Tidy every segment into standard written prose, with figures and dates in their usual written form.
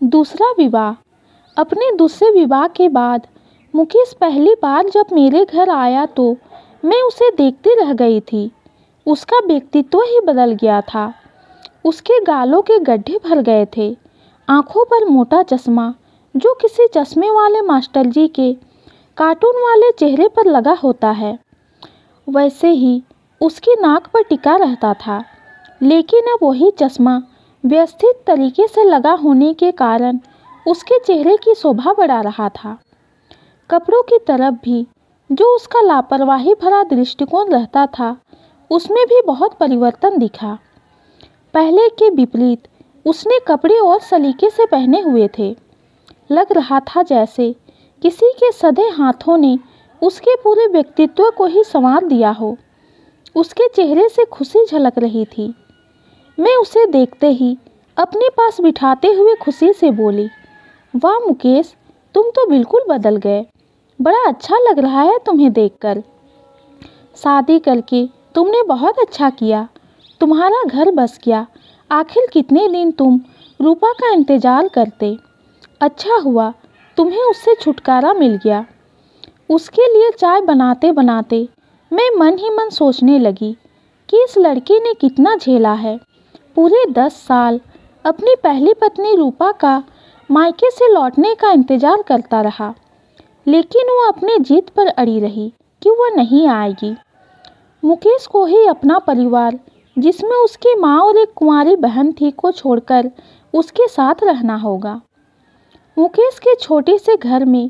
दूसरा विवाह। अपने दूसरे विवाह के बाद मुकेश पहली बार जब मेरे घर आया तो मैं उसे देखती रह गई थी। उसका व्यक्तित्व ही बदल गया था। उसके गालों के गड्ढे भर गए थे, आंखों पर मोटा चश्मा जो किसी चश्मे वाले मास्टर जी के कार्टून वाले चेहरे पर लगा होता है, वैसे ही उसकी नाक पर टिका रहता था। लेकिन अब वही चश्मा व्यवस्थित तरीके से लगा होने के कारण उसके चेहरे की शोभा बढ़ा रहा था। कपड़ों की तरफ भी जो उसका लापरवाही भरा दृष्टिकोण रहता था, उसमें भी बहुत परिवर्तन दिखा। पहले के विपरीत उसने कपड़े और सलीके से पहने हुए थे। लग रहा था जैसे किसी के सधे हाथों ने उसके पूरे व्यक्तित्व को ही संवार दिया हो। उसके चेहरे से खुशी झलक रही थी। मैं उसे देखते ही अपने पास बिठाते हुए खुशी से बोली, वाह मुकेश, तुम तो बिल्कुल बदल गए। बड़ा अच्छा लग रहा है तुम्हें देखकर। शादी करके तुमने बहुत अच्छा किया। तुम्हारा घर बस गया। आखिर कितने दिन तुम रूपा का इंतजार करते। अच्छा हुआ तुम्हें उससे छुटकारा मिल गया। उसके लिए चाय बनाते बनाते मैं मन ही मन सोचने लगी कि इस लड़के ने कितना झेला है। पूरे 10 साल अपनी पहली पत्नी रूपा का मायके से लौटने का इंतजार करता रहा, लेकिन वो अपने जिद पर अड़ी रही कि वह नहीं आएगी। मुकेश को ही अपना परिवार, जिसमें उसकी माँ और एक कुंवारी बहन थी, को छोड़कर उसके साथ रहना होगा। मुकेश के छोटे से घर में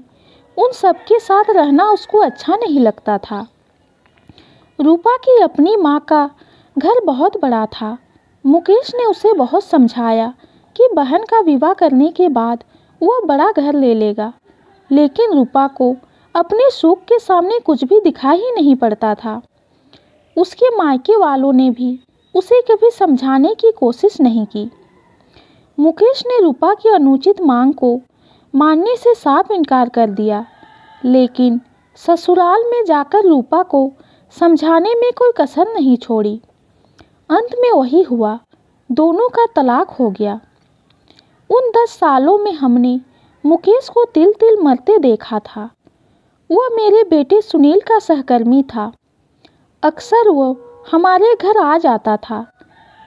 उन सबके साथ रहना उसको अच्छा नहीं लगता था। रूपा की अपनी माँ का घर बहुत बड़ा था। मुकेश ने उसे बहुत समझाया कि बहन का विवाह करने के बाद वह बड़ा घर ले लेगा, लेकिन रूपा को अपने सुख के सामने कुछ भी दिखाई ही नहीं पड़ता था। उसके मायके वालों ने भी उसे कभी समझाने की कोशिश नहीं की। मुकेश ने रूपा की अनुचित मांग को मानने से साफ इनकार कर दिया, लेकिन ससुराल में जाकर रूपा को समझाने में कोई कसर नहीं छोड़ी। अंत में वही हुआ, दोनों का तलाक हो गया। उन 10 सालों में हमने मुकेश को तिल तिल मरते देखा था। वह मेरे बेटे सुनील का सहकर्मी था। अक्सर वो हमारे घर आ जाता था।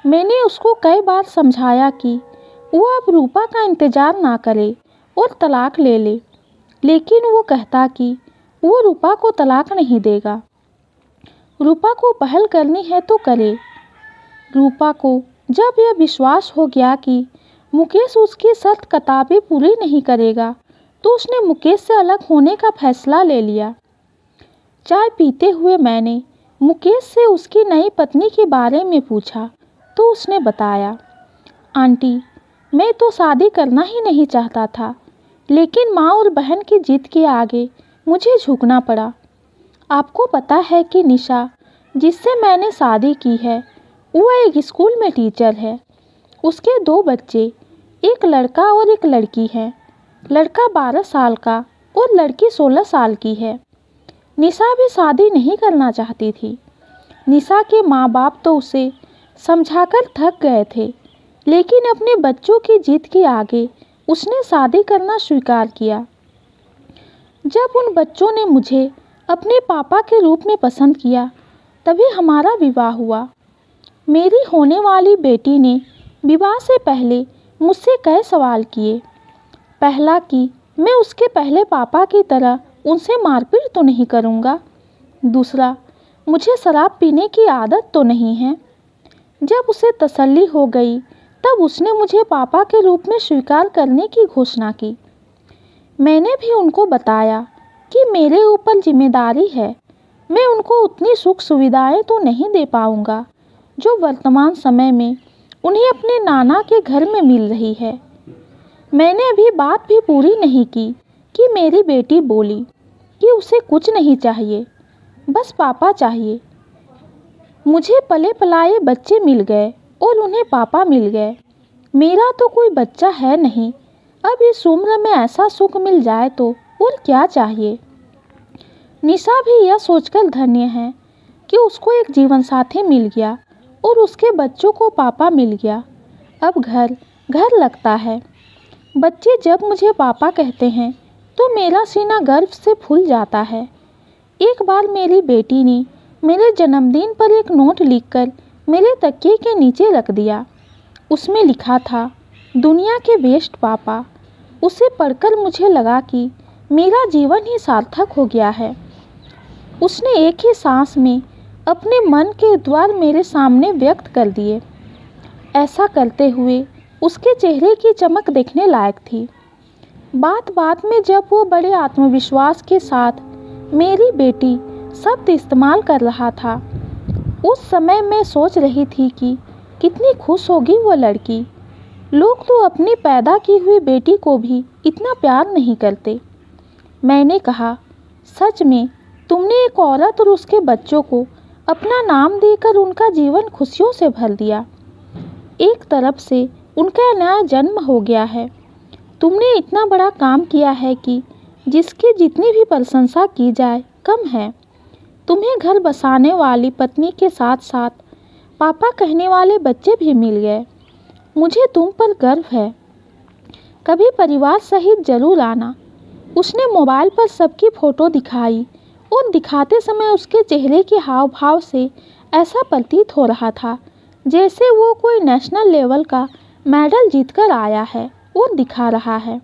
मैंने उसको कई बार समझाया कि वह अब रूपा का इंतज़ार ना करे और तलाक ले ले, लेकिन वो कहता कि वो रूपा को तलाक नहीं देगा। रूपा को पहल करनी है तो करे। रूपा को जब यह विश्वास हो गया कि मुकेश उसकी शर्त किताबें पूरी नहीं करेगा, तो उसने मुकेश से अलग होने का फैसला ले लिया। चाय पीते हुए मैंने मुकेश से उसकी नई पत्नी के बारे में पूछा तो उसने बताया, आंटी, मैं तो शादी करना ही नहीं चाहता था, लेकिन माँ और बहन की जिद के आगे मुझे झुकना पड़ा। आपको पता है कि निशा, जिससे मैंने शादी की है, वह एक स्कूल में टीचर है। उसके 2 बच्चे, एक लड़का और एक लड़की है। लड़का 12 साल का और लड़की 16 साल की है। निशा भी शादी नहीं करना चाहती थी। निशा के माँ बाप तो उसे समझाकर थक गए थे, लेकिन अपने बच्चों की जिद के आगे उसने शादी करना स्वीकार किया। जब उन बच्चों ने मुझे अपने पापा के रूप में पसंद किया, तभी हमारा विवाह हुआ। मेरी होने वाली बेटी ने विवाह से पहले मुझसे कई सवाल किए। पहला कि मैं उसके पहले पापा की तरह उनसे मारपीट तो नहीं करूँगा। दूसरा, मुझे शराब पीने की आदत तो नहीं है। जब उसे तसल्ली हो गई, तब उसने मुझे पापा के रूप में स्वीकार करने की घोषणा की। मैंने भी उनको बताया कि मेरे ऊपर जिम्मेदारी है। मैं उनको उतनी सुख सुविधाएं तो नहीं दे पाऊँगा जो वर्तमान समय में उन्हें अपने नाना के घर में मिल रही है। मैंने अभी बात भी पूरी नहीं की कि मेरी बेटी बोली कि उसे कुछ नहीं चाहिए, बस पापा चाहिए। मुझे पले पलाए बच्चे मिल गए और उन्हें पापा मिल गए। मेरा तो कोई बच्चा है नहीं। अब इस उम्र में ऐसा सुख मिल जाए तो और क्या चाहिए। निशा भी यह सोचकर धन्य है कि उसको एक जीवन साथी मिल गया और उसके बच्चों को पापा मिल गया। अब घर घर लगता है। बच्चे जब मुझे पापा कहते हैं तो मेरा सीना गर्व से फूल जाता है। एक बार मेरी बेटी ने मेरे जन्मदिन पर एक नोट लिखकर मेरे तकिए के नीचे रख दिया। उसमें लिखा था, दुनिया के बेस्ट पापा। उसे पढ़कर मुझे लगा कि मेरा जीवन ही सार्थक हो गया है। उसने एक ही सांस में अपने मन के द्वार मेरे सामने व्यक्त कर दिए। ऐसा करते हुए उसके चेहरे की चमक देखने लायक थी। बात बात में जब वो बड़े आत्मविश्वास के साथ मेरी बेटी शब्द इस्तेमाल कर रहा था, उस समय मैं सोच रही थी कि कितनी खुश होगी वो लड़की। लोग तो अपनी पैदा की हुई बेटी को भी इतना प्यार नहीं करते। मैंने कहा, सच में तुमने एक औरत और उसके बच्चों को अपना नाम देकर उनका जीवन खुशियों से भर दिया। एक तरफ से उनका नया जन्म हो गया है। तुमने इतना बड़ा काम किया है कि जिसकी जितनी भी प्रशंसा की जाए कम है। तुम्हें घर बसाने वाली पत्नी के साथ साथ पापा कहने वाले बच्चे भी मिल गए। मुझे तुम पर गर्व है। कभी परिवार सहित जरूर आना। उसने मोबाइल पर सबकी फ़ोटो दिखाई और दिखाते समय उसके चेहरे के हाव भाव से ऐसा प्रतीत हो रहा था जैसे वो कोई नेशनल लेवल का मेडल जीतकर आया है और दिखा रहा है।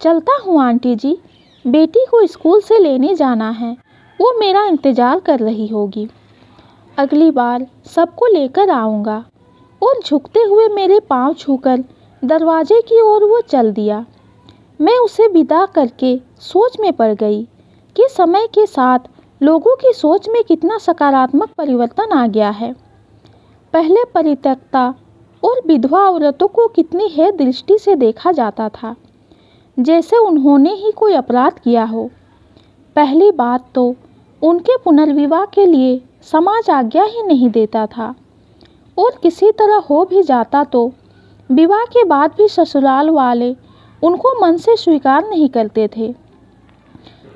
चलता हूँ आंटी जी, बेटी को स्कूल से लेने जाना है। वो मेरा इंतज़ार कर रही होगी। अगली बार सबको लेकर आऊँगा। और झुकते हुए मेरे पाँव छूकर दरवाजे की ओर वो चल दिया। मैं उसे विदा करके सोच में पड़ गई कि समय के साथ लोगों की सोच में कितना सकारात्मक परिवर्तन आ गया है। पहले परित्यक्ता और विधवा औरतों को कितनी हेय दृष्टि से देखा जाता था, जैसे उन्होंने ही कोई अपराध किया हो। पहली बात तो उनके पुनर्विवाह के लिए समाज आज्ञा ही नहीं देता था, और किसी तरह हो भी जाता तो विवाह के बाद भी ससुराल वाले उनको मन से स्वीकार नहीं करते थे।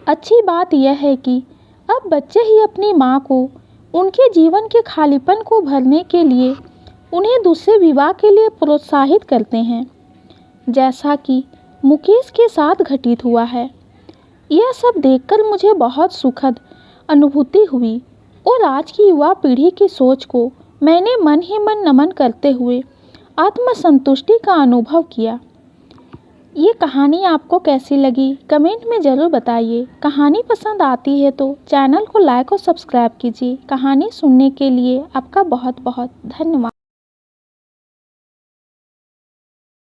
अच्छी बात यह है कि अब बच्चे ही अपनी माँ को उनके जीवन के खालीपन को भरने के लिए उन्हें दूसरे विवाह के लिए प्रोत्साहित करते हैं, जैसा कि मुकेश के साथ घटित हुआ है। यह सब देखकर मुझे बहुत सुखद अनुभूति हुई और आज की युवा पीढ़ी की सोच को मैंने मन ही मन नमन करते हुए आत्मसंतुष्टि का अनुभव किया। ये कहानी आपको कैसी लगी कमेंट में ज़रूर बताइए। कहानी पसंद आती है तो चैनल को लाइक और सब्सक्राइब कीजिए। कहानी सुनने के लिए आपका बहुत बहुत धन्यवाद।